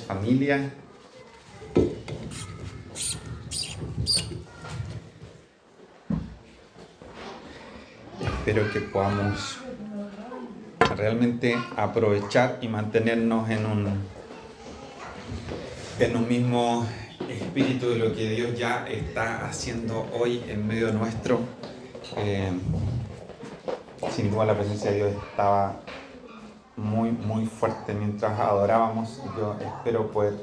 Familia. Espero que podamos realmente aprovechar y mantenernos en un mismo espíritu de lo que Dios ya está haciendo hoy en medio nuestro. Sin duda la presencia de Dios estaba muy fuerte mientras adorábamos. Yo espero poder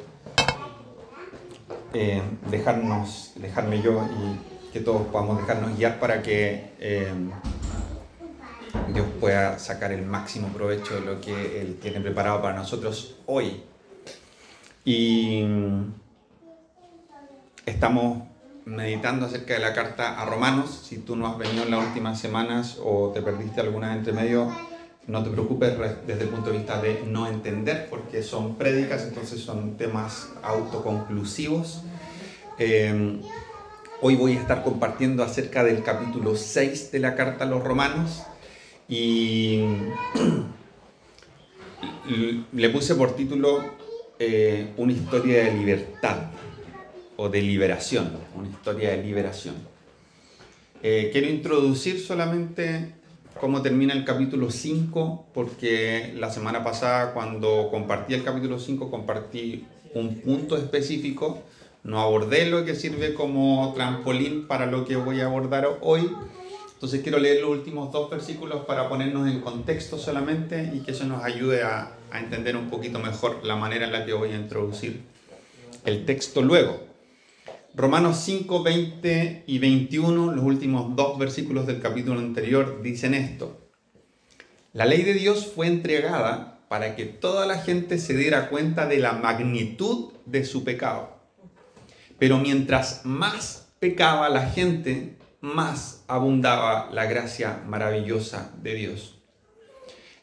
dejarme yo y que todos podamos dejarnos guiar para que Dios pueda sacar el máximo provecho de lo que Él tiene preparado para nosotros hoy. Y estamos meditando acerca de la carta a Romanos. Si tú no has venido en las últimas semanas o te perdiste alguna entre medio, no te preocupes desde el punto de vista de no entender, porque son prédicas, entonces son temas autoconclusivos. Hoy voy a estar compartiendo acerca del capítulo 6 de la carta a los Romanos y le puse por título una historia de libertad o de liberación, una historia de liberación. Quiero introducir solamente cómo termina el capítulo 5, porque la semana pasada cuando compartí el capítulo 5 compartí un punto específico, no abordé lo que sirve como trampolín para lo que voy a abordar hoy. Entonces quiero leer los últimos 2 versículos para ponernos en contexto solamente y que eso nos ayude a entender un poquito mejor la manera en la que voy a introducir el texto luego. Romanos 5, 20 y 21, los últimos 2 versículos del capítulo anterior, dicen esto: La ley de Dios fue entregada para que toda la gente se diera cuenta de la magnitud de su pecado. Pero mientras más pecaba la gente, más abundaba la gracia maravillosa de Dios.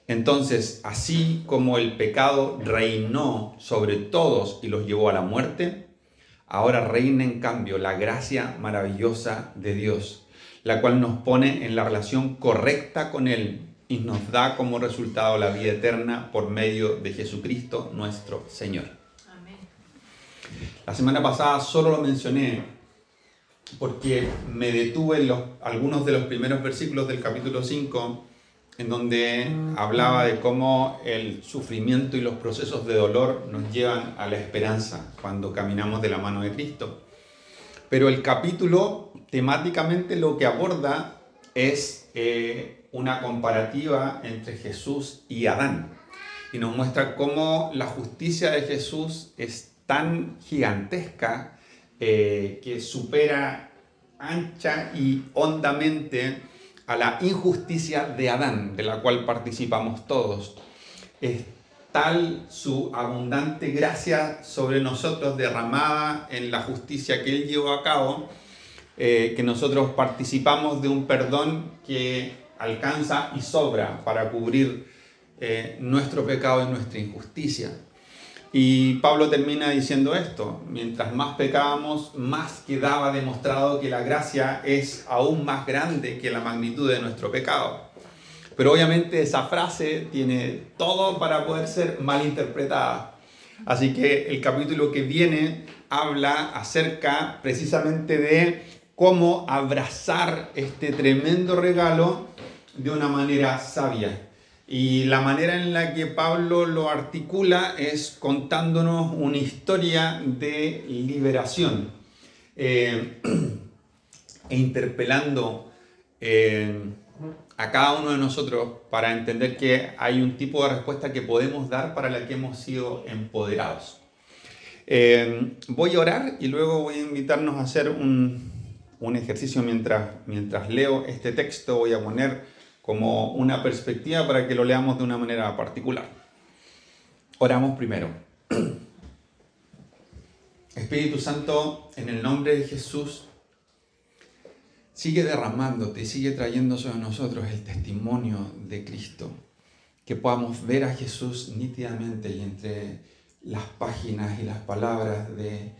Entonces, así como el pecado reinó sobre todos y los llevó a la muerte, ahora reina en cambio la gracia maravillosa de Dios, la cual nos pone en la relación correcta con Él y nos da como resultado la vida eterna por medio de Jesucristo nuestro Señor. Amén. La semana pasada solo lo mencioné porque me detuve en algunos de los primeros versículos del capítulo 5, en donde hablaba de cómo el sufrimiento y los procesos de dolor nos llevan a la esperanza cuando caminamos de la mano de Cristo. Pero el capítulo temáticamente lo que aborda es una comparativa entre Jesús y Adán. Y nos muestra cómo la justicia de Jesús es tan gigantesca que supera ancha y hondamente a la injusticia de Adán, de la cual participamos todos. Es tal su abundante gracia sobre nosotros derramada en la justicia que Él llevó a cabo, que nosotros participamos de un perdón que alcanza y sobra para cubrir nuestro pecado y nuestra injusticia. Y Pablo termina diciendo esto: mientras más pecábamos, más quedaba demostrado que la gracia es aún más grande que la magnitud de nuestro pecado. Pero obviamente esa frase tiene todo para poder ser malinterpretada. Así que el capítulo que viene habla acerca precisamente de cómo abrazar este tremendo regalo de una manera sabia. Y la manera en la que Pablo lo articula es contándonos una historia de liberación e interpelando a cada uno de nosotros para entender que hay un tipo de respuesta que podemos dar para la que hemos sido empoderados. Voy a orar y luego voy a invitarnos a hacer un ejercicio mientras leo este texto. Voy a poner como una perspectiva para que lo leamos de una manera particular. Oramos primero. Espíritu Santo, en el nombre de Jesús, sigue derramándote y sigue trayendo sobre nosotros el testimonio de Cristo. Que podamos ver a Jesús nítidamente y entre las páginas y las palabras de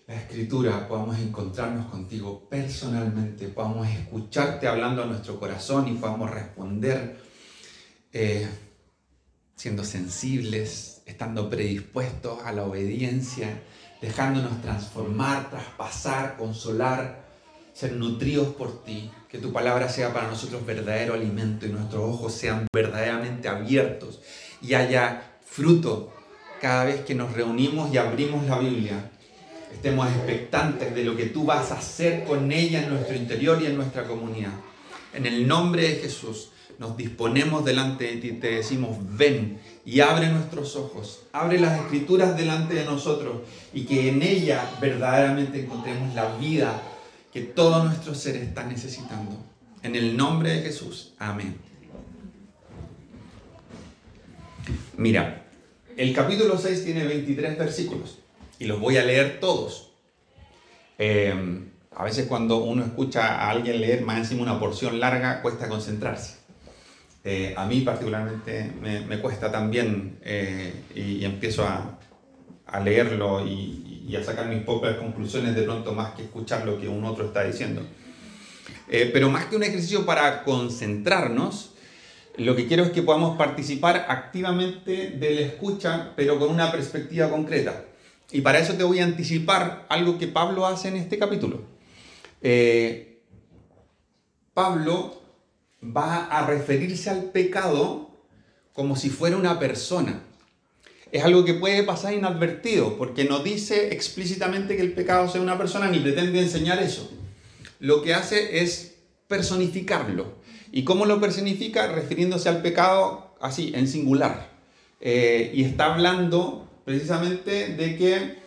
la Escritura podamos encontrarnos contigo personalmente, podamos escucharte hablando a nuestro corazón y podamos responder siendo sensibles, estando predispuestos a la obediencia, dejándonos transformar, traspasar, consolar, ser nutridos por ti. Que tu palabra sea para nosotros verdadero alimento y nuestros ojos sean verdaderamente abiertos y haya fruto cada vez que nos reunimos y abrimos la Biblia. Estemos expectantes de lo que tú vas a hacer con ella en nuestro interior y en nuestra comunidad. En el nombre de Jesús nos disponemos delante de ti, te decimos ven y abre nuestros ojos, abre las Escrituras delante de nosotros y que en ella verdaderamente encontremos la vida que todo nuestro ser está necesitando. En el nombre de Jesús, amén. Mira, el capítulo 6 tiene 23 versículos y los voy a leer todos. A veces cuando uno escucha a alguien leer más encima una porción larga, cuesta concentrarse. A mí particularmente me cuesta también y empiezo a leerlo y a sacar mis propias conclusiones de pronto más que escuchar lo que un otro está diciendo. Pero más que un ejercicio para concentrarnos, lo que quiero es que podamos participar activamente de la escucha, pero con una perspectiva concreta. Y para eso te voy a anticipar algo que Pablo hace en este capítulo. Pablo va a referirse al pecado como si fuera una persona. Es algo que puede pasar inadvertido, porque no dice explícitamente que el pecado sea una persona, ni pretende enseñar eso. Lo que hace es personificarlo. ¿Y cómo lo personifica? Refiriéndose al pecado así, en singular. Y está hablando precisamente de que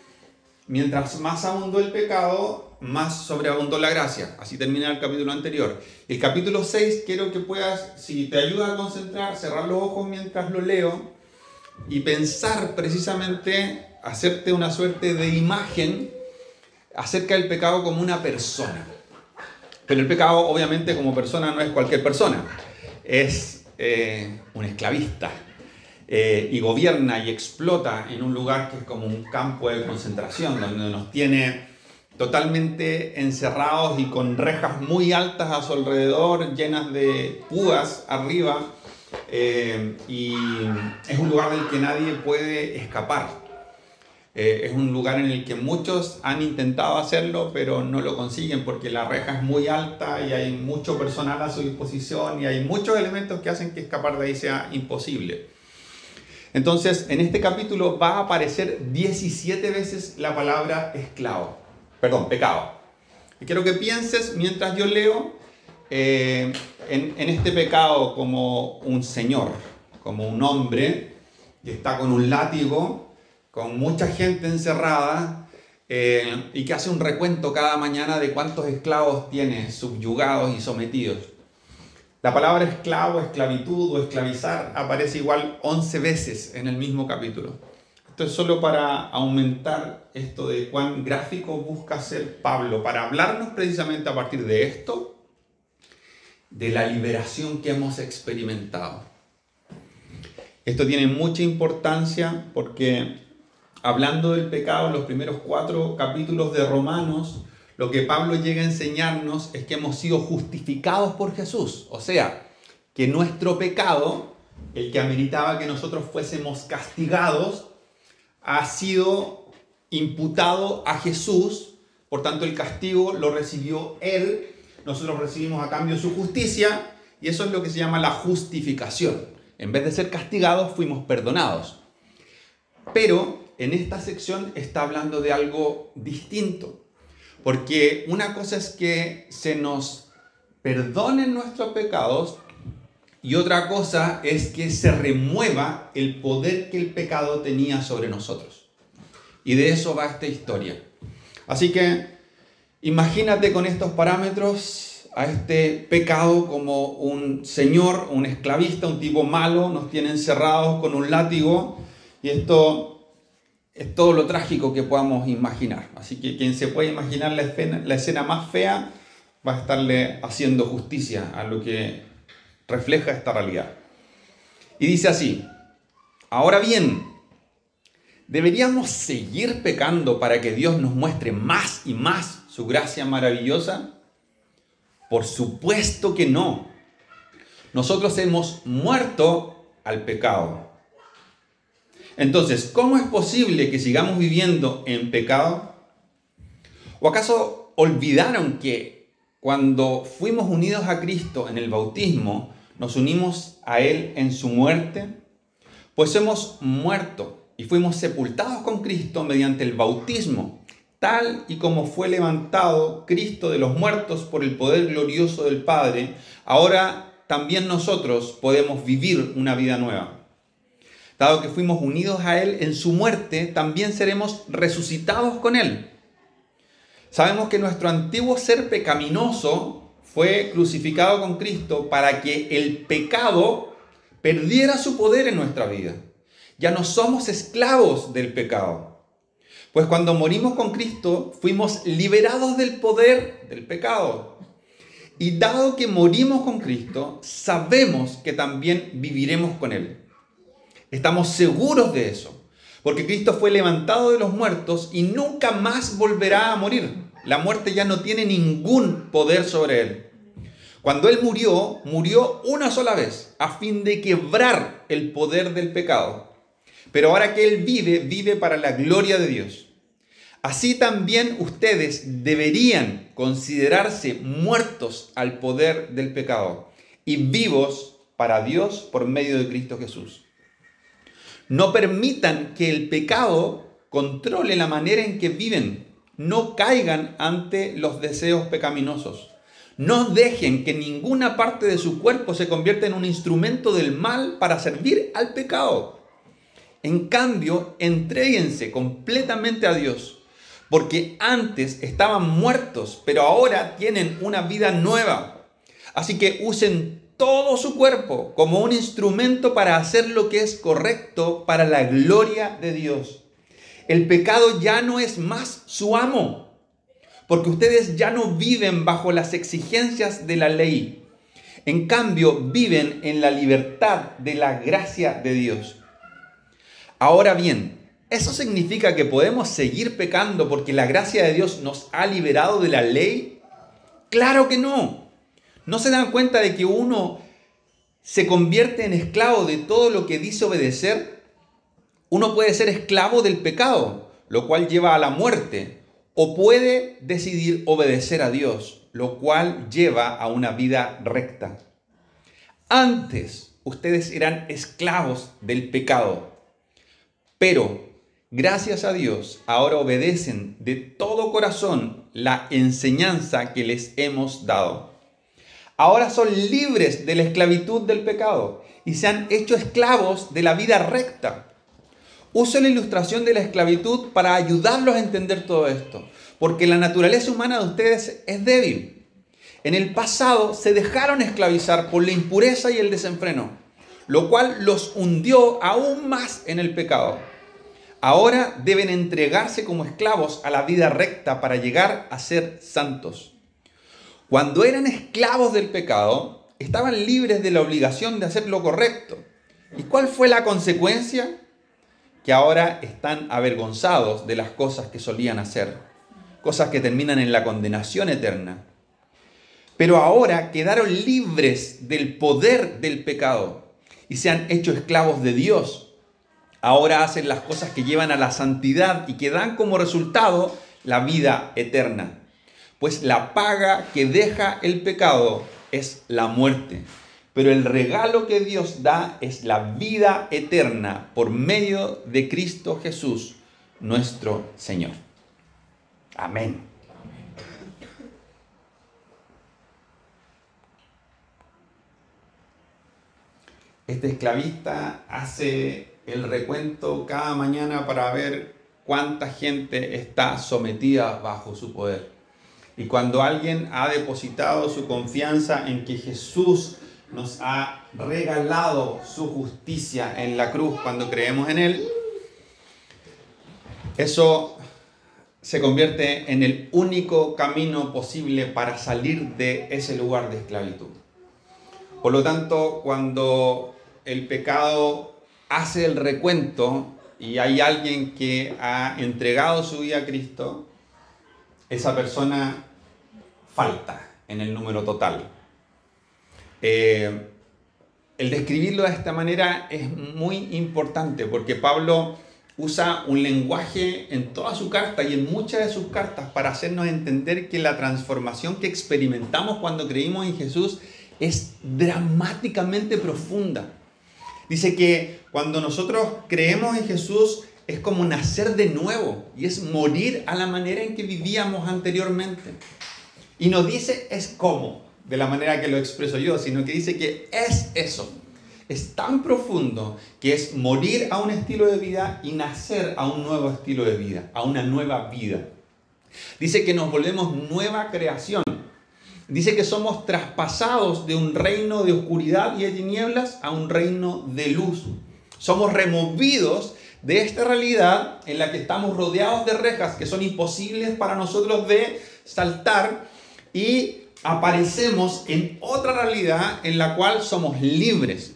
mientras más abundó el pecado, más sobreabundó la gracia. Así termina el capítulo anterior. El capítulo 6 quiero que puedas, si te ayuda a concentrar, cerrar los ojos mientras lo leo y pensar precisamente, hacerte una suerte de imagen acerca del pecado como una persona. Pero el pecado, obviamente, como persona no es cualquier persona. Es un esclavista. Y gobierna y explota en un lugar que es como un campo de concentración, donde nos tiene totalmente encerrados y con rejas muy altas a su alrededor, llenas de púas arriba. Y es un lugar del que nadie puede escapar. Es un lugar en el que muchos han intentado hacerlo, pero no lo consiguen porque la reja es muy alta y hay mucho personal a su disposición y hay muchos elementos que hacen que escapar de ahí sea imposible. Entonces, en este capítulo va a aparecer 17 veces la palabra pecado. Y quiero que pienses mientras yo leo en este pecado como un señor, como un hombre que está con un látigo, con mucha gente encerrada y que hace un recuento cada mañana de cuántos esclavos tiene subyugados y sometidos. La palabra esclavo, esclavitud o esclavizar aparece igual 11 veces en el mismo capítulo. Esto es solo para aumentar esto de cuán gráfico busca ser Pablo, para hablarnos precisamente a partir de esto, de la liberación que hemos experimentado. Esto tiene mucha importancia porque hablando del pecado en los primeros 4 capítulos de Romanos, lo que Pablo llega a enseñarnos es que hemos sido justificados por Jesús. O sea, que nuestro pecado, el que ameritaba que nosotros fuésemos castigados, ha sido imputado a Jesús. Por tanto, el castigo lo recibió Él. Nosotros recibimos a cambio su justicia. Y eso es lo que se llama la justificación. En vez de ser castigados, fuimos perdonados. Pero en esta sección está hablando de algo distinto. Porque una cosa es que se nos perdonen nuestros pecados y otra cosa es que se remueva el poder que el pecado tenía sobre nosotros. Y de eso va esta historia. Así que imagínate con estos parámetros a este pecado como un señor, un esclavista, un tipo malo, nos tiene encerrados con un látigo y esto es todo lo trágico que podamos imaginar. Así que quien se puede imaginar la escena más fea va a estarle haciendo justicia a lo que refleja esta realidad. Y dice así: ahora bien, ¿deberíamos seguir pecando para que Dios nos muestre más y más su gracia maravillosa? Por supuesto que no. Nosotros hemos muerto al pecado. Entonces, ¿cómo es posible que sigamos viviendo en pecado? ¿O acaso olvidaron que cuando fuimos unidos a Cristo en el bautismo, nos unimos a Él en su muerte? Pues hemos muerto y fuimos sepultados con Cristo mediante el bautismo, tal y como fue levantado Cristo de los muertos por el poder glorioso del Padre. Ahora también nosotros podemos vivir una vida nueva. Dado que fuimos unidos a Él en su muerte, también seremos resucitados con Él. Sabemos que nuestro antiguo ser pecaminoso fue crucificado con Cristo para que el pecado perdiera su poder en nuestra vida. Ya no somos esclavos del pecado. Pues cuando morimos con Cristo, fuimos liberados del poder del pecado. Y dado que morimos con Cristo, sabemos que también viviremos con Él. Estamos seguros de eso, porque Cristo fue levantado de los muertos y nunca más volverá a morir. La muerte ya no tiene ningún poder sobre Él. Cuando Él murió, murió una sola vez, a fin de quebrar el poder del pecado. Pero ahora que Él vive, vive para la gloria de Dios. Así también ustedes deberían considerarse muertos al poder del pecado y vivos para Dios por medio de Cristo Jesús. No permitan que el pecado controle la manera en que viven. No caigan ante los deseos pecaminosos. No dejen que ninguna parte de su cuerpo se convierta en un instrumento del mal para servir al pecado. En cambio, entréguense completamente a Dios, porque antes estaban muertos, pero ahora tienen una vida nueva. Así que usen todo su cuerpo como un instrumento para hacer lo que es correcto para la gloria de Dios. El pecado ya no es más su amo, porque ustedes ya no viven bajo las exigencias de la ley. En cambio, viven en la libertad de la gracia de Dios. Ahora bien, ¿eso significa que podemos seguir pecando porque la gracia de Dios nos ha liberado de la ley? ¡Claro que no! ¿No se dan cuenta de que uno se convierte en esclavo de todo lo que dice obedecer? Uno puede ser esclavo del pecado, lo cual lleva a la muerte, o puede decidir obedecer a Dios, lo cual lleva a una vida recta. Antes, ustedes eran esclavos del pecado, pero gracias a Dios, ahora obedecen de todo corazón la enseñanza que les hemos dado. Ahora son libres de la esclavitud del pecado y se han hecho esclavos de la vida recta. Uso la ilustración de la esclavitud para ayudarlos a entender todo esto, porque la naturaleza humana de ustedes es débil. En el pasado se dejaron esclavizar por la impureza y el desenfreno, lo cual los hundió aún más en el pecado. Ahora deben entregarse como esclavos a la vida recta para llegar a ser santos. Cuando eran esclavos del pecado, estaban libres de la obligación de hacer lo correcto. ¿Y cuál fue la consecuencia? Que ahora están avergonzados de las cosas que solían hacer, cosas que terminan en la condenación eterna. Pero ahora quedaron libres del poder del pecado y se han hecho esclavos de Dios. Ahora hacen las cosas que llevan a la santidad y que dan como resultado la vida eterna. Pues la paga que deja el pecado es la muerte. Pero el regalo que Dios da es la vida eterna por medio de Cristo Jesús, nuestro Señor. Amén. Este esclavista hace el recuento cada mañana para ver cuánta gente está sometida bajo su poder. Y cuando alguien ha depositado su confianza en que Jesús nos ha regalado su justicia en la cruz cuando creemos en Él, eso se convierte en el único camino posible para salir de ese lugar de esclavitud. Por lo tanto, cuando el pecado hace el recuento y hay alguien que ha entregado su vida a Cristo, esa persona falta en el número total. el describirlo de esta manera es muy importante porque Pablo usa un lenguaje en toda su carta y en muchas de sus cartas para hacernos entender que la transformación que experimentamos cuando creímos en Jesús es dramáticamente profunda. Dice que cuando nosotros creemos en Jesús es como nacer de nuevo y es morir a la manera en que vivíamos anteriormente. Y no dice es como, de la manera que lo expreso yo, sino que dice que es eso. Es tan profundo que es morir a un estilo de vida y nacer a un nuevo estilo de vida, a una nueva vida. Dice que nos volvemos nueva creación. Dice que somos traspasados de un reino de oscuridad y de tinieblas a un reino de luz. Somos removidos de esta realidad en la que estamos rodeados de rejas que son imposibles para nosotros de saltar y aparecemos en otra realidad en la cual somos libres.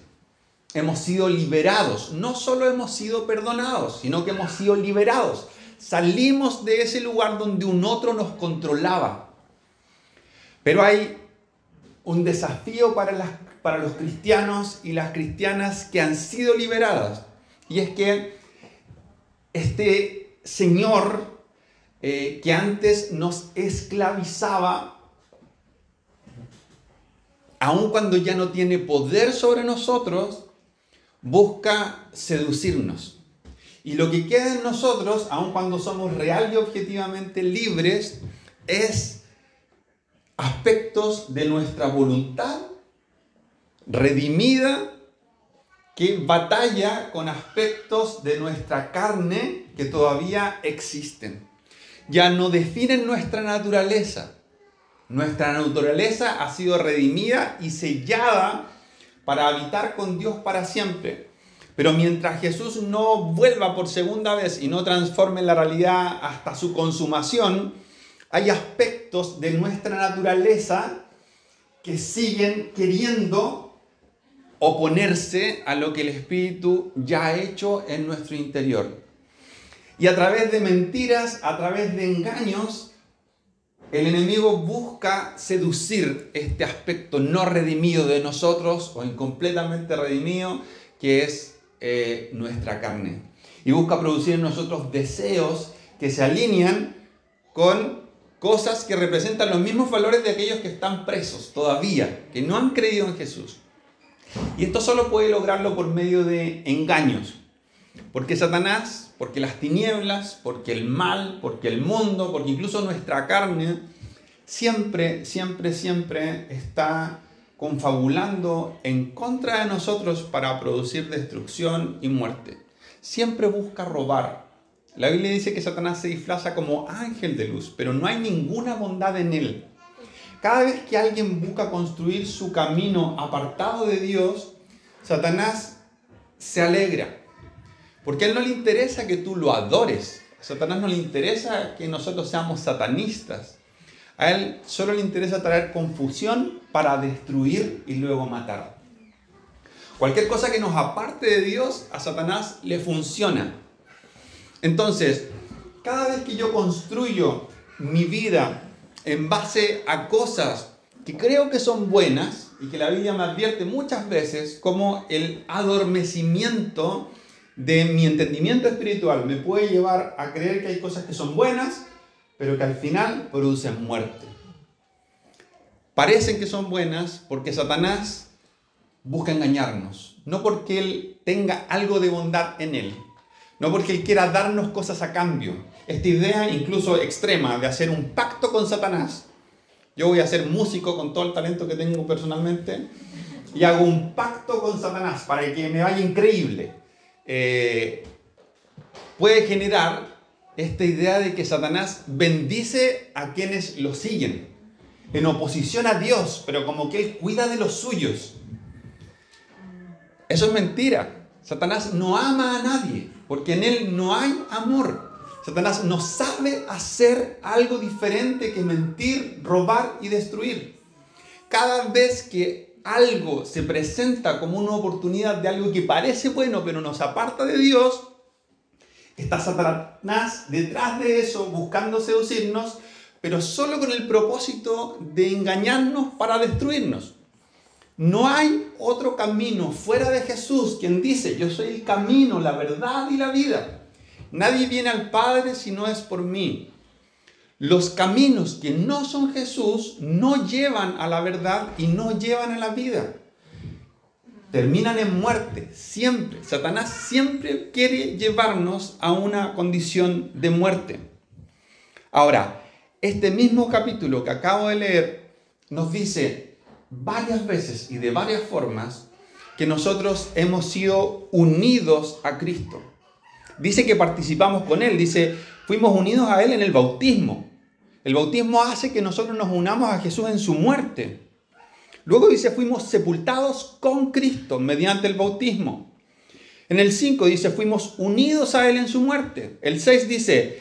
Hemos sido liberados. No solo hemos sido perdonados, sino que hemos sido liberados. Salimos de ese lugar donde un otro nos controlaba. Pero hay un desafío para los cristianos y las cristianas que han sido liberadas. Y es que este Señor que antes nos esclavizaba, aun cuando ya no tiene poder sobre nosotros, busca seducirnos. Y lo que queda en nosotros, aun cuando somos real y objetivamente libres, es aspectos de nuestra voluntad redimida que batalla con aspectos de nuestra carne que todavía existen. Ya no definen nuestra naturaleza. Nuestra naturaleza ha sido redimida y sellada para habitar con Dios para siempre. Pero mientras Jesús no vuelva por segunda vez y no transforme la realidad hasta su consumación, hay aspectos de nuestra naturaleza que siguen queriendo oponerse a lo que el Espíritu ya ha hecho en nuestro interior. Y a través de mentiras, a través de engaños, el enemigo busca seducir este aspecto no redimido de nosotros o incompletamente redimido, que es nuestra carne. Y busca producir en nosotros deseos que se alinean con cosas que representan los mismos valores de aquellos que están presos todavía, que no han creído en Jesús. Y esto solo puede lograrlo por medio de engaños. Porque Satanás, porque las tinieblas, porque el mal, porque el mundo, porque incluso nuestra carne, siempre está confabulando en contra de nosotros para producir destrucción y muerte. Siempre busca robar. La Biblia dice que Satanás se disfraza como ángel de luz, pero no hay ninguna bondad en él. Cada vez que alguien busca construir su camino apartado de Dios, Satanás se alegra. Porque a él no le interesa que tú lo adores. A Satanás no le interesa que nosotros seamos satanistas. A él solo le interesa traer confusión para destruir y luego matar. Cualquier cosa que nos aparte de Dios, a Satanás le funciona. Entonces, cada vez que yo construyo mi vida en base a cosas que creo que son buenas y que la Biblia me advierte muchas veces como el adormecimiento de mi entendimiento espiritual me puede llevar a creer que hay cosas que son buenas, pero que al final producen muerte. Parecen que son buenas porque Satanás busca engañarnos, no porque él tenga algo de bondad en él, no porque él quiera darnos cosas a cambio. Esta idea incluso extrema de hacer un pacto con Satanás. Yo voy a ser músico con todo el talento que tengo personalmente y hago un pacto con Satanás para que me vaya increíble. Puede generar esta idea de que Satanás bendice a quienes lo siguen en oposición a Dios, pero como que él cuida de los suyos. Eso es mentira. Satanás no ama a nadie porque en él no hay amor. Satanás no sabe hacer algo diferente que mentir, robar y destruir. Cada vez que algo se presenta como una oportunidad de algo que parece bueno pero nos aparta de Dios, está Satanás detrás de eso buscando seducirnos, pero solo con el propósito de engañarnos para destruirnos. No hay otro camino fuera de Jesús, quien dice, yo soy el camino, la verdad y la vida. Nadie viene al Padre si no es por mí. Los caminos que no son Jesús no llevan a la verdad y no llevan a la vida. Terminan en muerte, siempre. Satanás siempre quiere llevarnos a una condición de muerte. Ahora, este mismo capítulo que acabo de leer nos dice varias veces y de varias formas que nosotros hemos sido unidos a Cristo. Dice que participamos con Él, dice, fuimos unidos a Él en el bautismo. El bautismo hace que nosotros nos unamos a Jesús en su muerte. Luego dice, fuimos sepultados con Cristo mediante el bautismo. En el 5 dice, fuimos unidos a Él en su muerte. El 6 dice,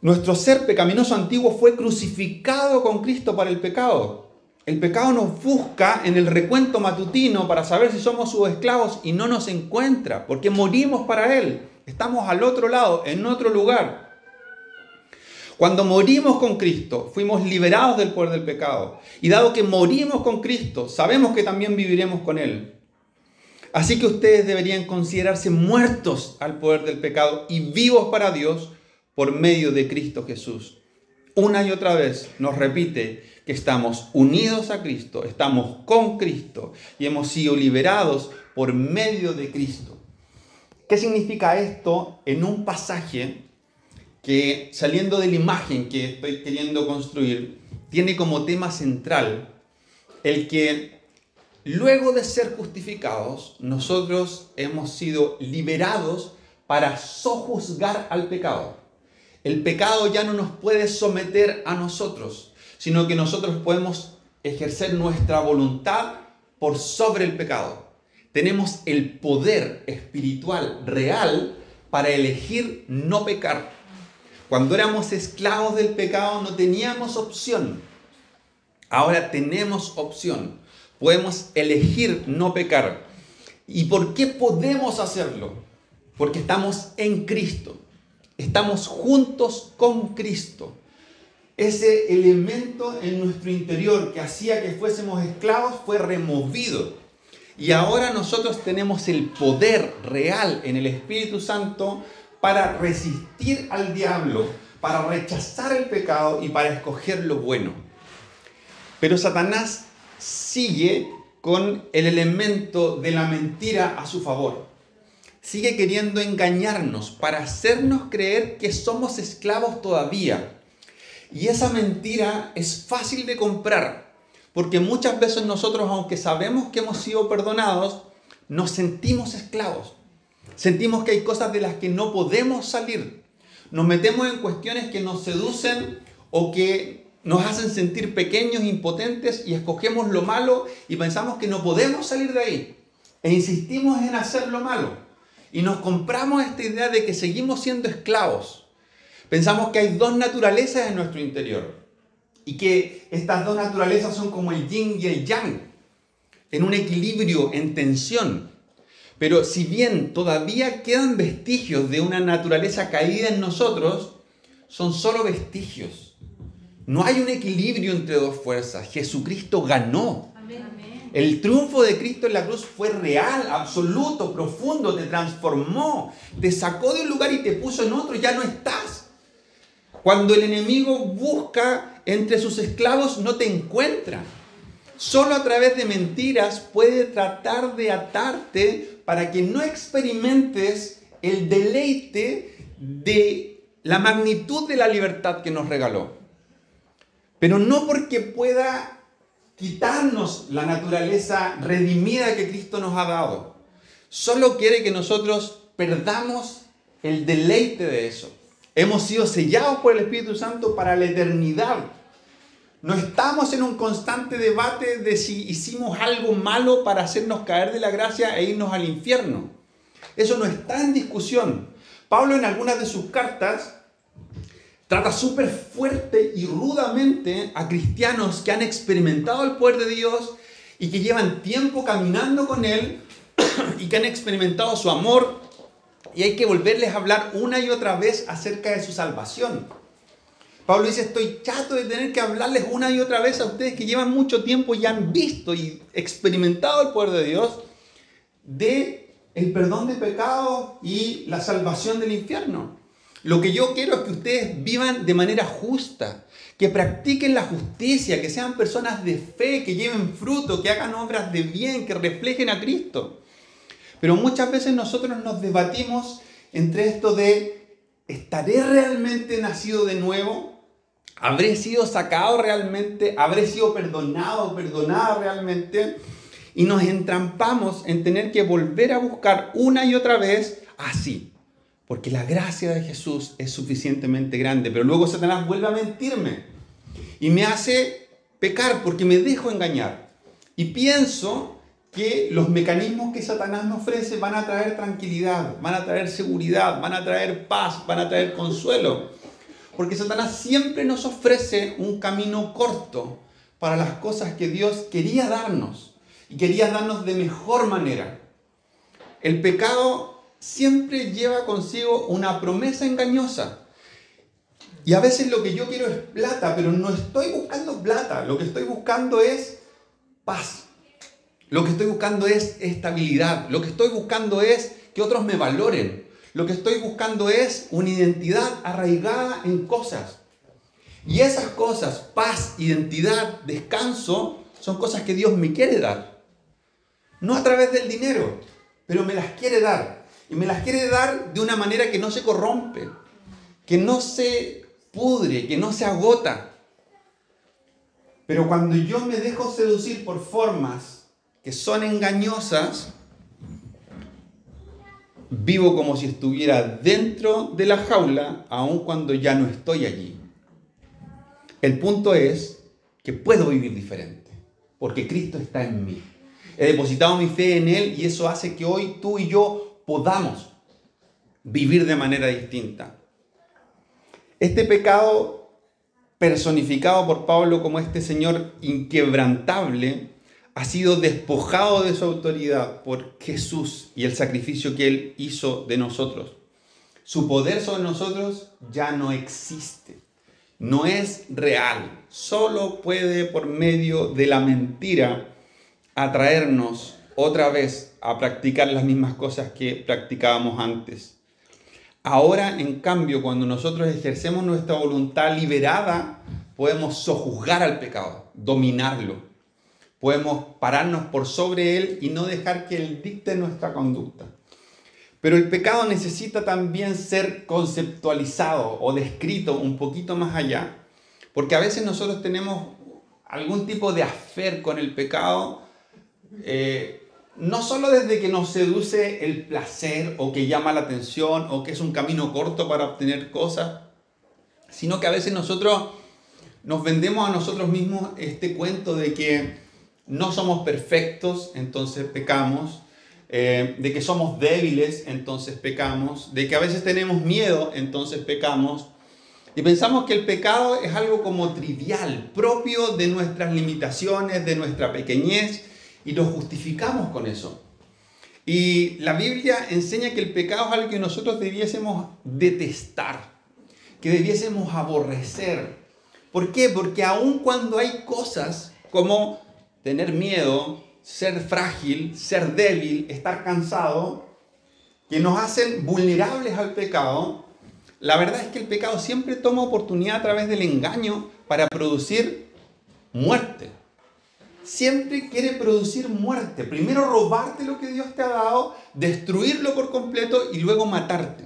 nuestro ser pecaminoso antiguo fue crucificado con Cristo para el pecado. El pecado nos busca en el recuento matutino para saber si somos sus esclavos y no nos encuentra, porque morimos para Él. Estamos al otro lado, en otro lugar. Cuando morimos con Cristo, fuimos liberados del poder del pecado. Y dado que morimos con Cristo, sabemos que también viviremos con Él. Así que ustedes deberían considerarse muertos al poder del pecado y vivos para Dios por medio de Cristo Jesús. Una y otra vez nos repite que estamos unidos a Cristo, estamos con Cristo y hemos sido liberados por medio de Cristo. ¿Qué significa esto en un pasaje que, saliendo de la imagen que estoy queriendo construir, tiene como tema central el que luego de ser justificados, nosotros hemos sido liberados para sojuzgar al pecado? El pecado ya no nos puede someter a nosotros, sino que nosotros podemos ejercer nuestra voluntad por sobre el pecado. Tenemos el poder espiritual real para elegir no pecar. Cuando éramos esclavos del pecado no teníamos opción. Ahora tenemos opción. Podemos elegir no pecar. ¿Y por qué podemos hacerlo? Porque estamos en Cristo. Estamos juntos con Cristo. Ese elemento en nuestro interior que hacía que fuésemos esclavos fue removido. Y ahora nosotros tenemos el poder real en el Espíritu Santo para resistir al diablo, para rechazar el pecado y para escoger lo bueno. Pero Satanás sigue con el elemento de la mentira a su favor. Sigue queriendo engañarnos para hacernos creer que somos esclavos todavía. Y esa mentira es fácil de comprar, porque muchas veces nosotros, aunque sabemos que hemos sido perdonados, nos sentimos esclavos. Sentimos que hay cosas de las que no podemos salir. Nos metemos en cuestiones que nos seducen o que nos hacen sentir pequeños, impotentes, y escogemos lo malo y pensamos que no podemos salir de ahí. E insistimos en hacer lo malo. Y nos compramos esta idea de que seguimos siendo esclavos. Pensamos que hay dos naturalezas en nuestro interior. Y que estas dos naturalezas son como el yin y el yang. En un equilibrio, en tensión. Pero si bien todavía quedan vestigios de una naturaleza caída en nosotros, son solo vestigios. No hay un equilibrio entre dos fuerzas. Jesucristo ganó. El triunfo de Cristo en la cruz fue real, absoluto, profundo, te transformó, te sacó de un lugar y te puso en otro, ya no estás. Cuando el enemigo busca entre sus esclavos, no te encuentra. Solo a través de mentiras puede tratar de atarte para que no experimentes el deleite de la magnitud de la libertad que nos regaló. Pero no porque pueda quitarnos la naturaleza redimida que Cristo nos ha dado. Solo quiere que nosotros perdamos el deleite de eso. Hemos sido sellados por el Espíritu Santo para la eternidad. No estamos en un constante debate de si hicimos algo malo para hacernos caer de la gracia e irnos al infierno. Eso no está en discusión. Pablo en algunas de sus cartas trata súper fuerte y rudamente a cristianos que han experimentado el poder de Dios y que llevan tiempo caminando con Él y que han experimentado su amor, y hay que volverles a hablar una y otra vez acerca de su salvación. Pablo dice, estoy chato de tener que hablarles una y otra vez a ustedes que llevan mucho tiempo y han visto y experimentado el poder de Dios, de el perdón de pecados y la salvación del infierno. Lo que yo quiero es que ustedes vivan de manera justa, que practiquen la justicia, que sean personas de fe, que lleven fruto, que hagan obras de bien, que reflejen a Cristo. Pero muchas veces nosotros nos debatimos entre esto de, ¿estaré realmente nacido de nuevo? ¿Habré sido sacado realmente? ¿Habré sido perdonado o perdonada realmente? Y nos entrampamos en tener que volver a buscar una y otra vez así. Porque la gracia de Jesús es suficientemente grande. Pero luego Satanás vuelve a mentirme. Y me hace pecar porque me dejo engañar. Y pienso que los mecanismos que Satanás me ofrece van a traer tranquilidad, van a traer seguridad, van a traer paz, van a traer consuelo. Porque Satanás siempre nos ofrece un camino corto para las cosas que Dios quería darnos. Y quería darnos de mejor manera. El pecado siempre lleva consigo una promesa engañosa. Y a veces lo que yo quiero es plata, pero no estoy buscando plata. Lo que estoy buscando es paz. Lo que estoy buscando es estabilidad. Lo que estoy buscando es que otros me valoren. Lo que estoy buscando es una identidad arraigada en cosas. Y esas cosas, paz, identidad, descanso, son cosas que Dios me quiere dar. No a través del dinero, pero me las quiere dar. Y me las quiere dar de una manera que no se corrompe, que no se pudre, que no se agota. Pero cuando yo me dejo seducir por formas que son engañosas, vivo como si estuviera dentro de la jaula, aun cuando ya no estoy allí. El punto es que puedo vivir diferente, porque Cristo está en mí. He depositado mi fe en Él y eso hace que hoy tú y yo podamos vivir de manera distinta. Este pecado personificado por Pablo como este Señor inquebrantable ha sido despojado de su autoridad por Jesús y el sacrificio que Él hizo de nosotros. Su poder sobre nosotros ya no existe, no es real, solo puede por medio de la mentira atraernos otra vez a practicar las mismas cosas que practicábamos antes. Ahora, en cambio, cuando nosotros ejercemos nuestra voluntad liberada, podemos sojuzgar al pecado, dominarlo. Podemos pararnos por sobre él y no dejar que él dicte nuestra conducta. Pero el pecado necesita también ser conceptualizado o descrito un poquito más allá, porque a veces nosotros tenemos algún tipo de afer con el pecado, no solo desde que nos seduce el placer o que llama la atención o que es un camino corto para obtener cosas, sino que a veces nosotros nos vendemos a nosotros mismos este cuento de que no somos perfectos, entonces pecamos, de que somos débiles, entonces pecamos, de que a veces tenemos miedo, entonces pecamos, y pensamos que el pecado es algo como trivial, propio de nuestras limitaciones, de nuestra pequeñez, y lo justificamos con eso. Y la Biblia enseña que el pecado es algo que nosotros debiésemos detestar, que debiésemos aborrecer. ¿Por qué? Porque aun cuando hay cosas como tener miedo, ser frágil, ser débil, estar cansado, que nos hacen vulnerables al pecado, la verdad es que el pecado siempre toma oportunidad a través del engaño para producir muerte. Siempre quiere producir muerte. Primero robarte lo que Dios te ha dado, destruirlo por completo y luego matarte.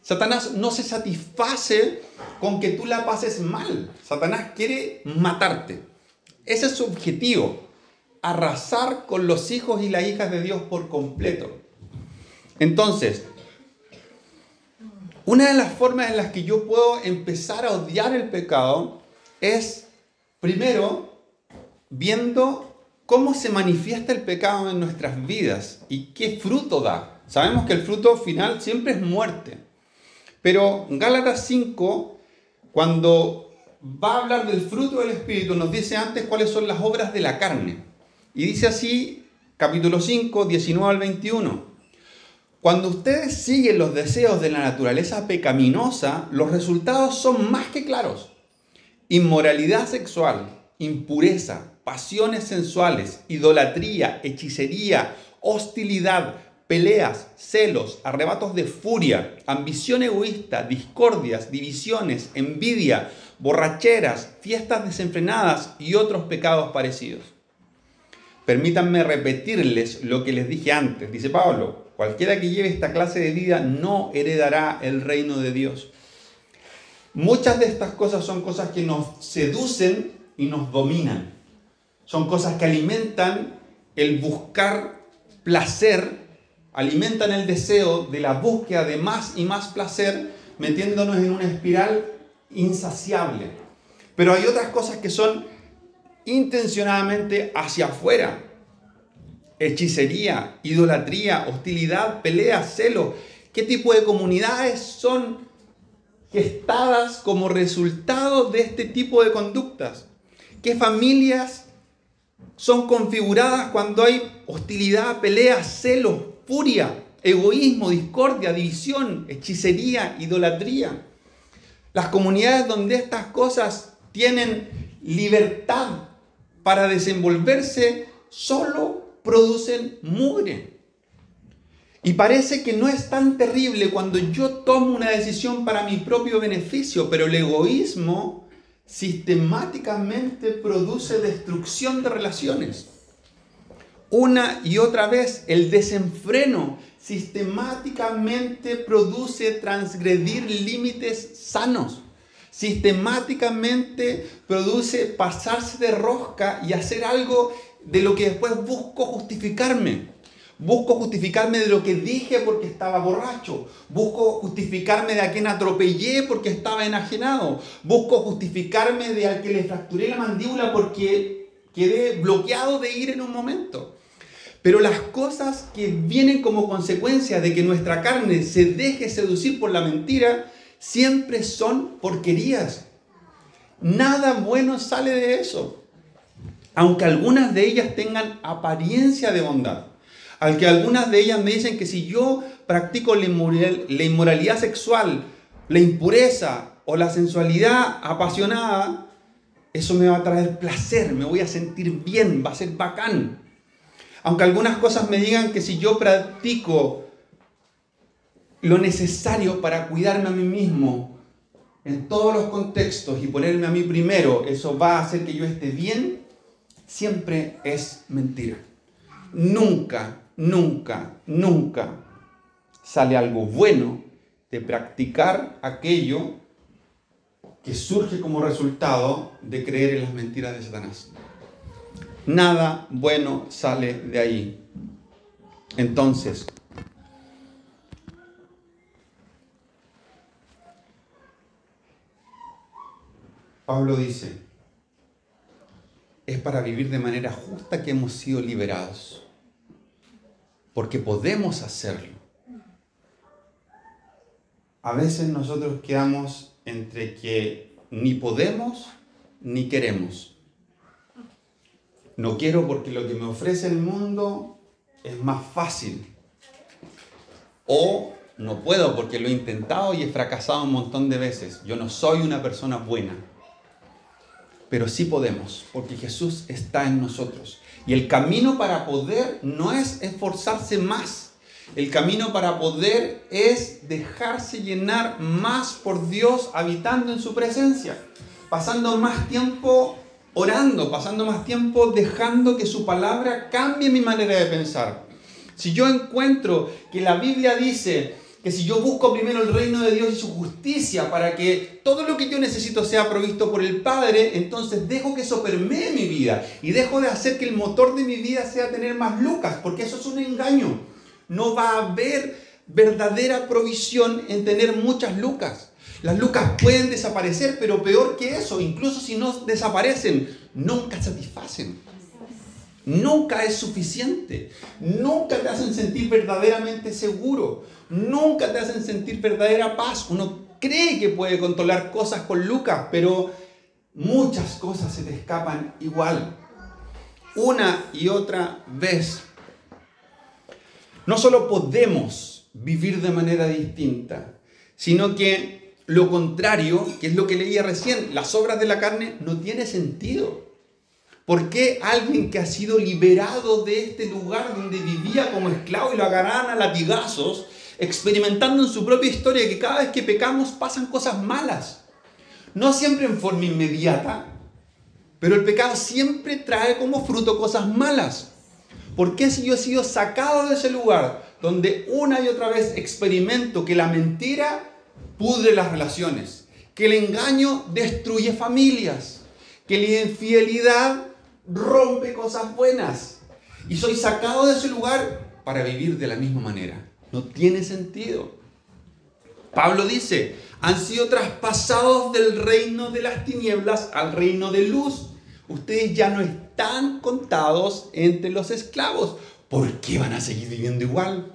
Satanás no se satisface con que tú la pases mal. Satanás quiere matarte. Ese es su objetivo. Arrasar con los hijos y las hijas de Dios por completo. Entonces, una de las formas en las que yo puedo empezar a odiar el pecado es, primero, viendo cómo se manifiesta el pecado en nuestras vidas y qué fruto da. Sabemos que el fruto final siempre es muerte. Pero Gálatas 5, cuando va a hablar del fruto del Espíritu, nos dice antes cuáles son las obras de la carne. Y dice así, capítulo 5, 19 al 21. Cuando ustedes siguen los deseos de la naturaleza pecaminosa, los resultados son más que claros. inmoralidad sexual, impureza, pasiones sensuales, idolatría, hechicería, hostilidad, peleas, celos, arrebatos de furia, ambición egoísta, discordias, divisiones, envidia, borracheras, fiestas desenfrenadas y otros pecados parecidos. Permítanme repetirles lo que les dije antes. Dice Pablo, cualquiera que lleve esta clase de vida no heredará el reino de Dios. Muchas de estas cosas son cosas que nos seducen y nos dominan. Son cosas que alimentan el buscar placer, alimentan el deseo de la búsqueda de más y más placer, metiéndonos en una espiral insaciable. Pero hay otras cosas que son intencionadamente hacia afuera. Hechicería, idolatría, hostilidad, pelea, celo. ¿Qué tipo de comunidades son gestadas como resultado de este tipo de conductas? ¿Qué familias son configuradas cuando hay hostilidad, pelea, celos, furia, egoísmo, discordia, división, hechicería, idolatría? Las comunidades donde estas cosas tienen libertad para desenvolverse solo producen mugre. Y parece que no es tan terrible cuando yo tomo una decisión para mi propio beneficio, pero el egoísmo sistemáticamente produce destrucción de relaciones. Una y otra vez el desenfreno sistemáticamente produce transgredir límites sanos. Sistemáticamente produce pasarse de rosca y hacer algo de lo que después busco justificarme. Busco justificarme de lo que dije porque estaba borracho. Busco justificarme de a quien atropellé porque estaba enajenado. Busco justificarme de al que le fracturé la mandíbula porque quedé bloqueado de ir en un momento. Pero las cosas que vienen como consecuencia de que nuestra carne se deje seducir por la mentira siempre son porquerías. Nada bueno sale de eso. Aunque algunas de ellas tengan apariencia de bondad. Aunque algunas de ellas me dicen que si yo practico la inmoralidad sexual, la impureza o la sensualidad apasionada, eso me va a traer placer, me voy a sentir bien, va a ser bacán. Aunque algunas cosas me digan que si yo practico lo necesario para cuidarme a mí mismo en todos los contextos y ponerme a mí primero, eso va a hacer que yo esté bien, siempre es mentira. Nunca, nunca, nunca sale algo bueno de practicar aquello que surge como resultado de creer en las mentiras de Satanás. Nada bueno sale de ahí. Entonces, Pablo dice, es para vivir de manera justa que hemos sido liberados, porque podemos hacerlo. A veces nosotros quedamos entre que ni podemos ni queremos. No quiero porque lo que me ofrece el mundo es más fácil. O no puedo porque lo he intentado y he fracasado un montón de veces. Yo no soy una persona buena. Pero sí podemos, porque Jesús está en nosotros. Y el camino para poder no es esforzarse más. El camino para poder es dejarse llenar más por Dios habitando en su presencia. Pasando más tiempo orando, pasando más tiempo dejando que su palabra cambie mi manera de pensar. Si yo encuentro que la Biblia dice que si yo busco primero el reino de Dios y su justicia para que todo lo que yo necesito sea provisto por el Padre, entonces dejo que eso permee mi vida y dejo de hacer que el motor de mi vida sea tener más lucas, porque eso es un engaño. No va a haber verdadera provisión en tener muchas lucas. Las lucas pueden desaparecer, pero peor que eso, incluso si no desaparecen, nunca satisfacen. Nunca es suficiente. Nunca te hacen sentir verdaderamente seguro. Nunca te hacen sentir verdadera paz. Uno cree que puede controlar cosas con lucas, pero muchas cosas se te escapan igual. Una y otra vez. No solo podemos vivir de manera distinta, sino que lo contrario, que es lo que leía recién, las obras de la carne, no tiene sentido. ¿Por qué alguien que ha sido liberado de este lugar donde vivía como esclavo y lo agarraban a latigazos, experimentando en su propia historia que cada vez que pecamos pasan cosas malas? No siempre en forma inmediata, pero el pecado siempre trae como fruto cosas malas. ¿Por qué si yo he sido sacado de ese lugar donde una y otra vez experimento que la mentira pudre las relaciones, que el engaño destruye familias, que la infidelidad rompe cosas buenas, y soy sacado de ese lugar para vivir de la misma manera? No tiene sentido. Pablo dice, han sido traspasados del reino de las tinieblas al reino de luz. Ustedes ya no están contados entre los esclavos. ¿Por qué van a seguir viviendo igual?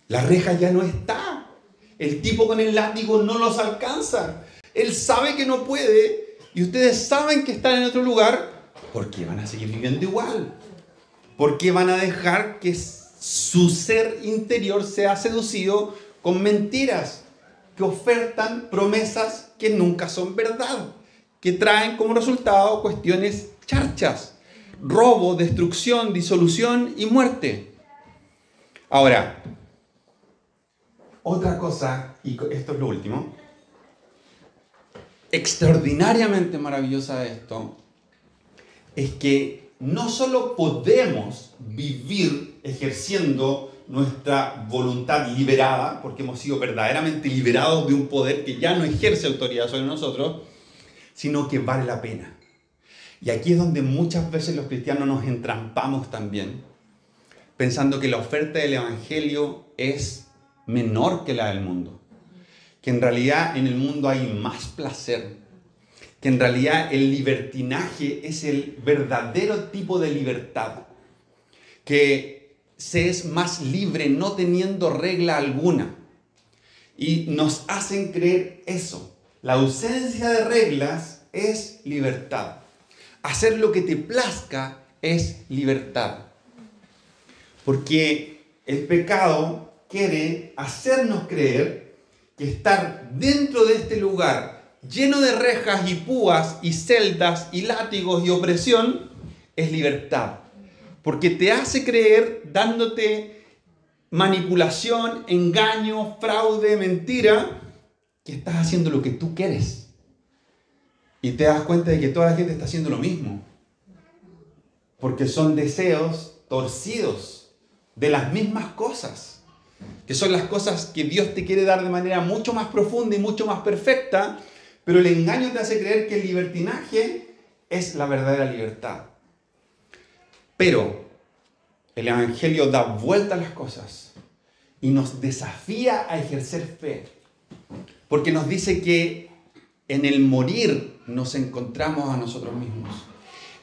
La reja ya no está. El tipo con el látigo no los alcanza. Él sabe que no puede y ustedes saben que están en otro lugar. ¿Por qué van a seguir viviendo igual? ¿Por qué van a dejar que su ser interior sea seducido con mentiras que ofertan promesas que nunca son verdad, que traen como resultado cuestiones charchas, robo, destrucción, disolución y muerte? Ahora, otra cosa, y esto es lo último, extraordinariamente maravillosa de esto, es que no solo podemos vivir ejerciendo nuestra voluntad liberada, porque hemos sido verdaderamente liberados de un poder que ya no ejerce autoridad sobre nosotros, sino que vale la pena. Y aquí es donde muchas veces los cristianos nos entrampamos también, pensando que la oferta del Evangelio es menor que la del mundo, que en realidad en el mundo hay más placer, que en realidad el libertinaje es el verdadero tipo de libertad, que se es más libre no teniendo regla alguna. Y nos hacen creer eso. La ausencia de reglas es libertad. Hacer lo que te plazca es libertad. Porque el pecado quiere hacernos creer que estar dentro de este lugar lleno de rejas y púas y celdas y látigos y opresión es libertad. Porque te hace creer, dándote manipulación, engaño, fraude, mentira, que estás haciendo lo que tú quieres. Y te das cuenta de que toda la gente está haciendo lo mismo. Porque son deseos torcidos de las mismas cosas. Que son las cosas que Dios te quiere dar de manera mucho más profunda y mucho más perfecta. Pero el engaño te hace creer que el libertinaje es la verdadera libertad. Pero el Evangelio da vuelta a las cosas y nos desafía a ejercer fe. Porque nos dice que en el morir nos encontramos a nosotros mismos.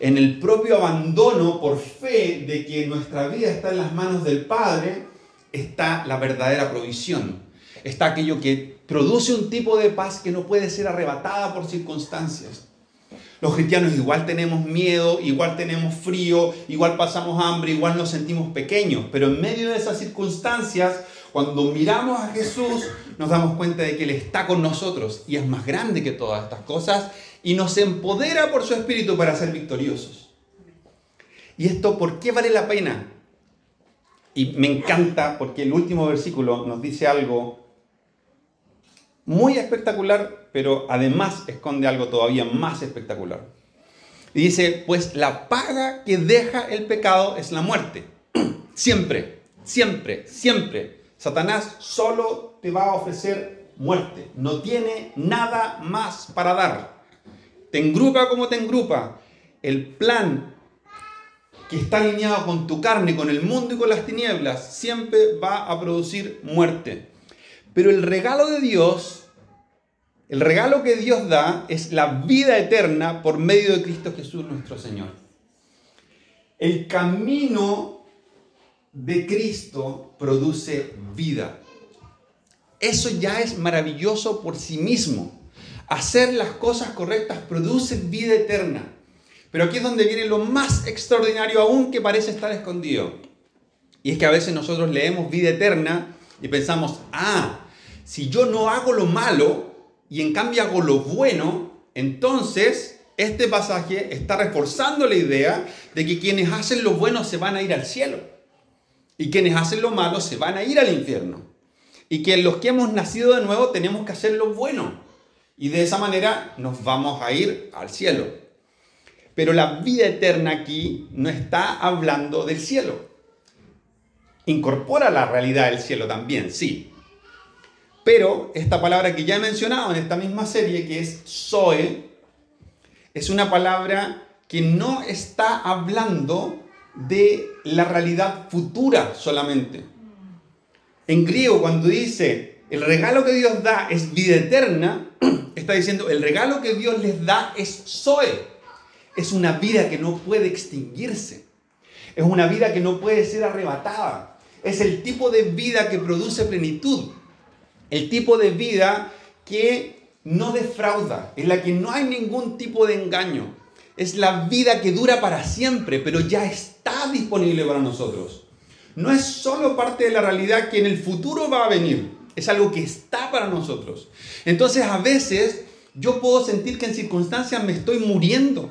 En el propio abandono por fe de que nuestra vida está en las manos del Padre, está la verdadera provisión. Está aquello que produce un tipo de paz que no puede ser arrebatada por circunstancias. Los cristianos igual tenemos miedo, igual tenemos frío, igual pasamos hambre, igual nos sentimos pequeños. Pero en medio de esas circunstancias, cuando miramos a Jesús, nos damos cuenta de que Él está con nosotros y es más grande que todas estas cosas y nos empodera por su Espíritu para ser victoriosos. ¿Y esto por qué vale la pena? Y me encanta porque el último versículo nos dice algo muy espectacular, pero además esconde algo todavía más espectacular. Y dice, pues la paga que deja el pecado es la muerte. Siempre, siempre, siempre. Satanás solo te va a ofrecer muerte. No tiene nada más para dar. Te engrupa como te engrupa. El plan que está alineado con tu carne, con el mundo y con las tinieblas, siempre va a producir muerte. Pero el regalo de Dios, el regalo que Dios da es la vida eterna por medio de Cristo Jesús nuestro Señor. El camino de Cristo produce vida. Eso ya es maravilloso por sí mismo. Hacer las cosas correctas produce vida eterna. Pero aquí es donde viene lo más extraordinario aún que parece estar escondido. Y es que a veces nosotros leemos vida eterna y pensamos, Si yo no hago lo malo y en cambio hago lo bueno, entonces este pasaje está reforzando la idea de que quienes hacen lo bueno se van a ir al cielo y quienes hacen lo malo se van a ir al infierno. Y que los que hemos nacido de nuevo tenemos que hacer lo bueno y de esa manera nos vamos a ir al cielo. Pero la vida eterna aquí no está hablando del cielo. Incorpora la realidad del cielo también, sí. Pero esta palabra que ya he mencionado en esta misma serie, que es Zoe, es una palabra que no está hablando de la realidad futura solamente. En griego, cuando dice el regalo que Dios da es vida eterna, está diciendo el regalo que Dios les da es Zoe. Es una vida que no puede extinguirse. Es una vida que no puede ser arrebatada. Es el tipo de vida que produce plenitud. El tipo de vida que no defrauda, en la que no hay ningún tipo de engaño. Es la vida que dura para siempre, pero ya está disponible para nosotros. No es solo parte de la realidad que en el futuro va a venir. Es algo que está para nosotros. Entonces a veces yo puedo sentir que en circunstancias me estoy muriendo,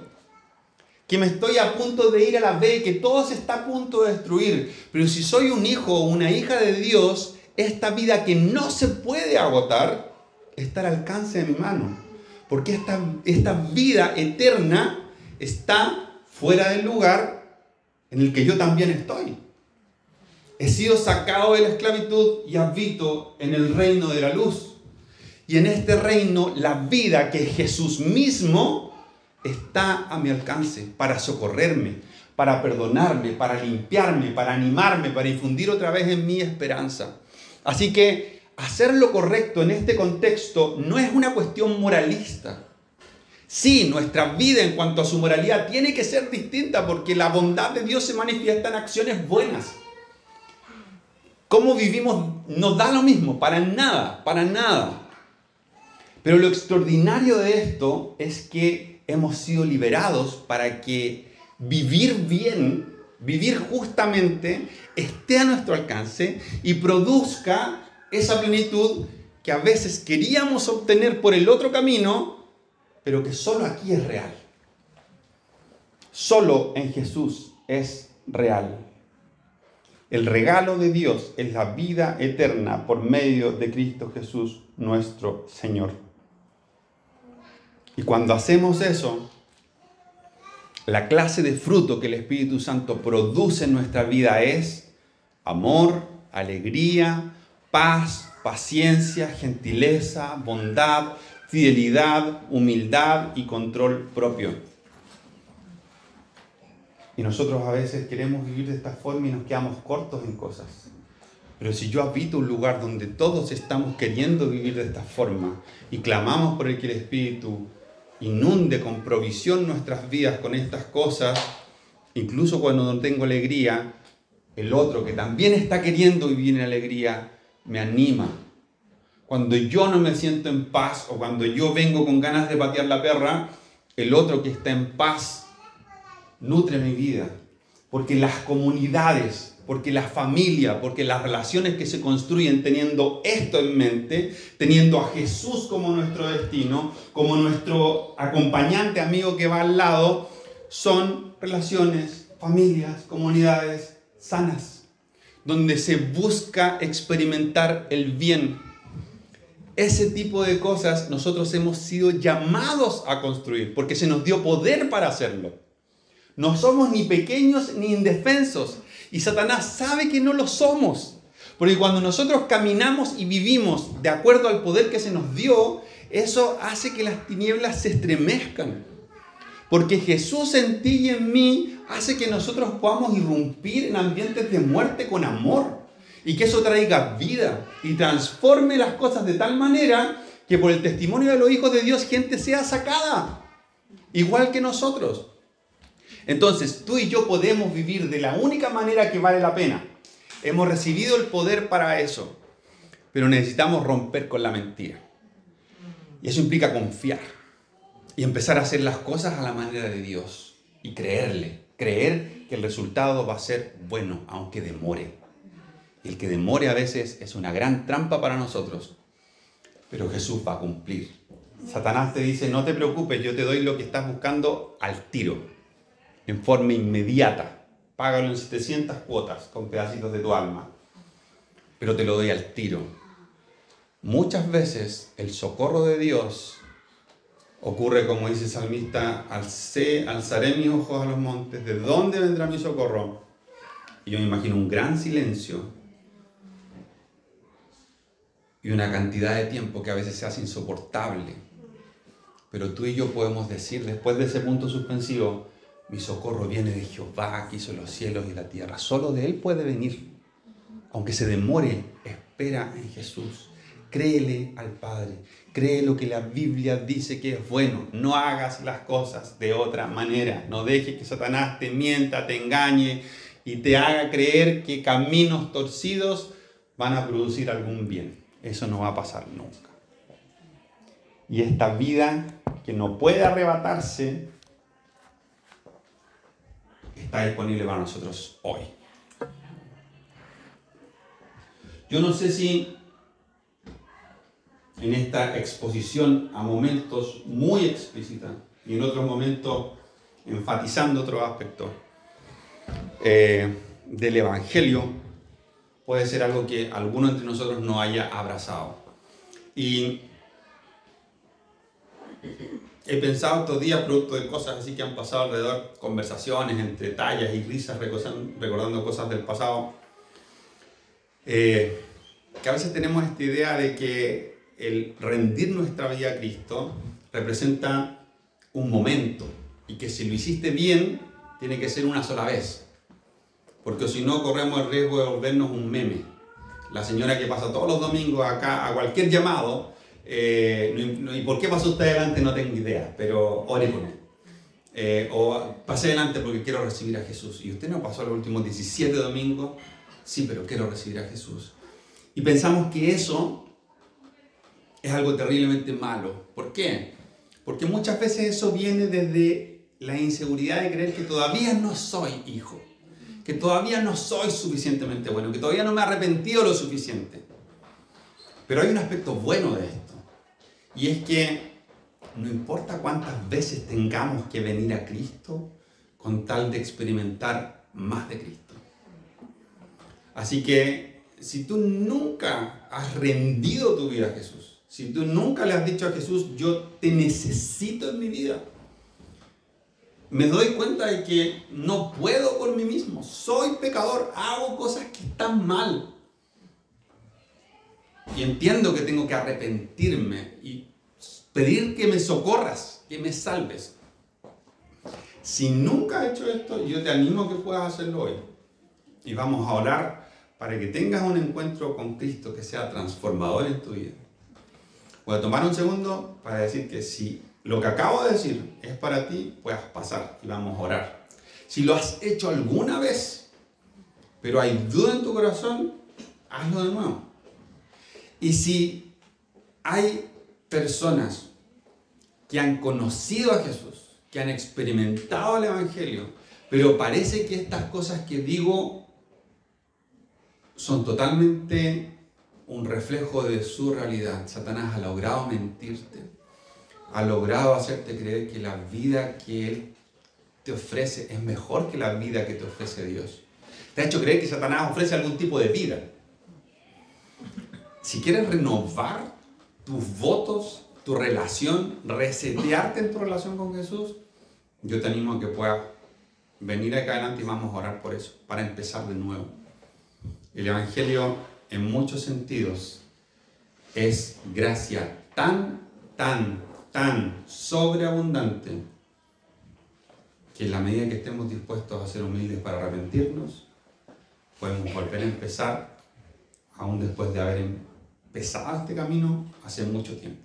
que me estoy a punto de ir a la B, que todo se está a punto de destruir. Pero si soy un hijo o una hija de Dios, esta vida que no se puede agotar está al alcance de mi mano. Porque esta vida eterna está fuera del lugar en el que yo también estoy. He sido sacado de la esclavitud y habito en el reino de la luz. Y en este reino la vida que es Jesús mismo está a mi alcance para socorrerme, para perdonarme, para limpiarme, para animarme, para infundir otra vez en mí esperanza. Así que hacer lo correcto en este contexto no es una cuestión moralista. Sí, nuestra vida en cuanto a su moralidad tiene que ser distinta porque la bondad de Dios se manifiesta en acciones buenas. Cómo vivimos nos da lo mismo, para nada, para nada. Pero lo extraordinario de esto es que hemos sido liberados para que vivir bien, vivir justamente, esté a nuestro alcance y produzca esa plenitud que a veces queríamos obtener por el otro camino, pero que solo aquí es real. Solo en Jesús es real. El regalo de Dios es la vida eterna por medio de Cristo Jesús, nuestro Señor. Y cuando hacemos eso, la clase de fruto que el Espíritu Santo produce en nuestra vida es amor, alegría, paz, paciencia, gentileza, bondad, fidelidad, humildad y control propio. Y nosotros a veces queremos vivir de esta forma y nos quedamos cortos en cosas. Pero si yo habito un lugar donde todos estamos queriendo vivir de esta forma y clamamos por el que el Espíritu inunde con provisión nuestras vidas con estas cosas, incluso cuando no tengo alegría, el otro que también está queriendo vivir en alegría me anima. Cuando yo no me siento en paz o cuando yo vengo con ganas de patear la perra, el otro que está en paz nutre mi vida, porque las comunidades, porque la familia, porque las relaciones que se construyen teniendo esto en mente, teniendo a Jesús como nuestro destino, como nuestro acompañante, amigo que va al lado, son relaciones, familias, comunidades sanas, donde se busca experimentar el bien. Ese tipo de cosas nosotros hemos sido llamados a construir, porque se nos dio poder para hacerlo. No somos ni pequeños ni indefensos. Y Satanás sabe que no lo somos. Porque cuando nosotros caminamos y vivimos de acuerdo al poder que se nos dio, eso hace que las tinieblas se estremezcan. Porque Jesús en ti y en mí hace que nosotros podamos irrumpir en ambientes de muerte con amor. Y que eso traiga vida y transforme las cosas de tal manera que por el testimonio de los hijos de Dios gente sea sacada. Igual que nosotros. Entonces, tú y yo podemos vivir de la única manera que vale la pena. Hemos recibido el poder para eso, pero necesitamos romper con la mentira. Y eso implica confiar y empezar a hacer las cosas a la manera de Dios y creerle, creer que el resultado va a ser bueno, aunque demore. Y el que demore a veces es una gran trampa para nosotros, pero Jesús va a cumplir. Satanás te dice, no te preocupes, yo te doy lo que estás buscando al tiro, en forma inmediata. Págalo en 700 cuotas con pedacitos de tu alma, pero te lo doy al tiro. Muchas veces el socorro de Dios ocurre, como dice el salmista, alzaré mis ojos a los montes, ¿de dónde vendrá mi socorro? Y yo me imagino un gran silencio y una cantidad de tiempo que a veces se hace insoportable. Pero tú y yo podemos decir, después de ese punto suspensivo, mi socorro viene de Jehová, que hizo los cielos y la tierra. Solo de Él puede venir. Aunque se demore, espera en Jesús. Créele al Padre. Cree lo que la Biblia dice que es bueno. No hagas las cosas de otra manera. No dejes que Satanás te mienta, te engañe y te haga creer que caminos torcidos van a producir algún bien. Eso no va a pasar nunca. Y esta vida que no puede arrebatarse está disponible para nosotros hoy. Yo no sé si en esta exposición a momentos muy explícita y en otros momentos enfatizando otros aspectos del Evangelio, puede ser algo que alguno entre nosotros no haya abrazado. Y he pensado estos días, producto de cosas así que han pasado alrededor, conversaciones entre tallas y risas, recordando cosas del pasado, que a veces tenemos esta idea de que el rendir nuestra vida a Cristo representa un momento y que si lo hiciste bien, tiene que ser una sola vez. Porque si no, corremos el riesgo de volvernos un meme. La señora que pasa todos los domingos acá a cualquier llamado, y por qué pasó usted adelante no tengo idea, pero ore con él. O pasé adelante porque quiero recibir a Jesús. ¿Y usted no pasó los últimos 17 domingos? Sí, pero quiero recibir a Jesús. Y pensamos que eso es algo terriblemente malo. ¿Por qué? Porque muchas veces eso viene desde la inseguridad de creer que todavía no soy hijo, que todavía no soy suficientemente bueno, que todavía no me he arrepentido lo suficiente. Pero hay un aspecto bueno de esto, y es que no importa cuántas veces tengamos que venir a Cristo con tal de experimentar más de Cristo. Así que si tú nunca has rendido tu vida a Jesús, si tú nunca le has dicho a Jesús, yo te necesito en mi vida, me doy cuenta de que no puedo por mí mismo, soy pecador, hago cosas que están mal. Y entiendo que tengo que arrepentirme y pedir que me socorras, que me salves. Si nunca has hecho esto, yo te animo a que puedas hacerlo hoy. Y vamos a orar para que tengas un encuentro con Cristo que sea transformador en tu vida. Voy a tomar un segundo para decir que si lo que acabo de decir es para ti, puedas pasar y vamos a orar. Si lo has hecho alguna vez, pero hay duda en tu corazón, hazlo de nuevo. Y si hay personas que han conocido a Jesús, que han experimentado el Evangelio, pero parece que estas cosas que digo son totalmente un reflejo de su realidad. Satanás ha logrado mentirte, ha logrado hacerte creer que la vida que él te ofrece es mejor que la vida que te ofrece Dios. Te ha hecho creer que Satanás ofrece algún tipo de vida. Si quieres renovar tus votos, tu relación, resetearte en tu relación con Jesús, yo te animo a que puedas venir acá adelante y vamos a orar por eso, para empezar de nuevo. El Evangelio, en muchos sentidos, es gracia tan sobreabundante que en la medida que estemos dispuestos a ser humildes para arrepentirnos, podemos volver a empezar, aún después de haber empezado este camino hace mucho tiempo.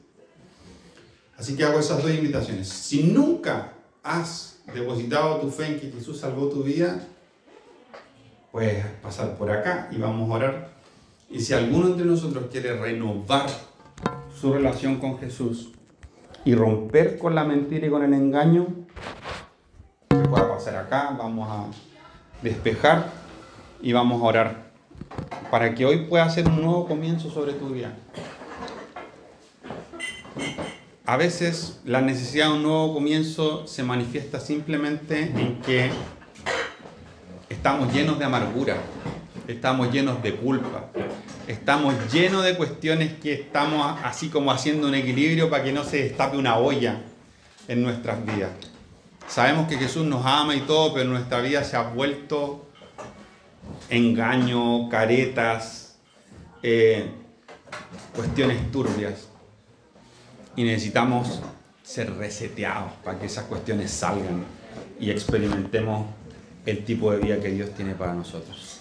Así que hago esas dos invitaciones. Si nunca has depositado tu fe en que Jesús salvó tu vida, puedes pasar por acá y vamos a orar. Y si alguno entre nosotros quiere renovar su relación con Jesús y romper con la mentira y con el engaño, que pueda pasar acá, vamos a despejar y vamos a orar para que hoy pueda ser un nuevo comienzo sobre tu vida. A veces la necesidad de un nuevo comienzo se manifiesta simplemente en que estamos llenos de amargura, estamos llenos de culpa, estamos llenos de cuestiones que estamos así como haciendo un equilibrio para que no se destape una olla en nuestras vidas. Sabemos que Jesús nos ama y todo, pero nuestra vida se ha vuelto engaño, caretas, cuestiones turbias. Y necesitamos ser reseteados para que esas cuestiones salgan y experimentemos el tipo de vida que Dios tiene para nosotros.